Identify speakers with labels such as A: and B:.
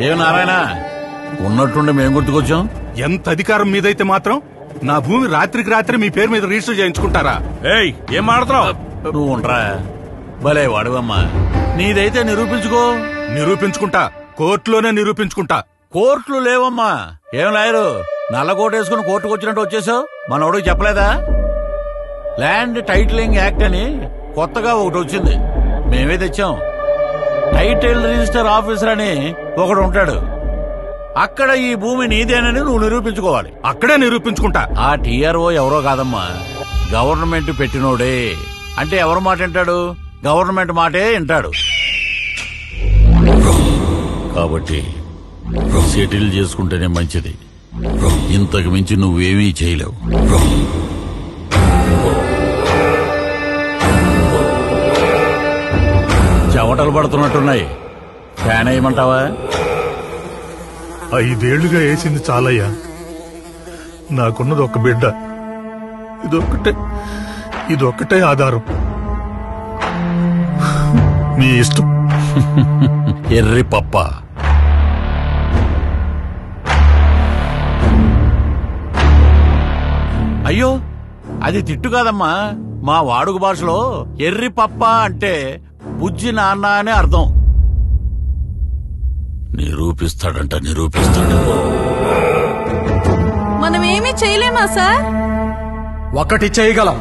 A: ఏ నారాయణ, ఉన్నట్టుండి మేం గుర్తుకొచ్చాం.
B: ఎంత అధికారం మీదైతే మాత్రం నా భూమి రాత్రికి రాత్రి మీ పేరు మీద రిజిస్టర్ చేయించుకుంటారా?
A: ఏయ్, ఏం మాడుతున్నావు? నువ్వు ఉండరా, భలే వాడువమ్మా. నీదైతే నిరూపించుకో.
B: నిరూపించుకుంటా, కోర్టులోనే నిరూపించుకుంటా.
A: కోర్టులు లేవమ్మా. ఏం లాయరు, నల్ల కోట్ వేసుకుని కోర్టుకు వచ్చినట్టు వచ్చేసావు? మనోడికి చెప్పలేదా? ల్యాండ్ టైటిలింగ్ యాక్ట్ అని కొత్తగా ఒకటి వచ్చింది, మేమే తెచ్చాం. టైటిల్ రిజిస్టర్ ఆఫీసర్ అని ఒకడు ఉంటాడు. అక్కడ ఈ భూమి నీదేనని నువ్వు నిరూపించుకోవాలి.
B: అక్కడే నిరూపించుకుంటా.
A: ఆ టీఆర్ఓ ఎవరో కాదమ్మా, గవర్నమెంట్ పెట్టినోడే. అంటే ఎవరి మాట వింటాడు? గవర్నమెంట్ మాటే వింటాడు. కాబట్టి సెటిల్ చేసుకుంటేనే మంచిది. ఇంతకు మించి నువ్వేమీ చేయలేవు. చెమటలు పడుతున్నట్టున్నాయి, ఫ్యాన్ వేయమంటావా?
C: 5 ఏళ్లుగా వేసింది చాలయ్యా. నాకున్నది ఒక బిడ్డ, ఇదొక్కటే ఆధారం. మీ ఇష్టం.
A: ఎర్రి పప్ప. అయ్యో, అది తిట్టు కాదమ్మా. మా వాడుక భాషలో ఎర్రి పప్ప అంటే బుజ్జి నాన్న అనే అర్థం. నిరూపిస్తాడంట, నిరూపిస్తాడు.
D: మనమేమీ చేయలేమా సార్?
E: ఒక్కటి చేయగలం.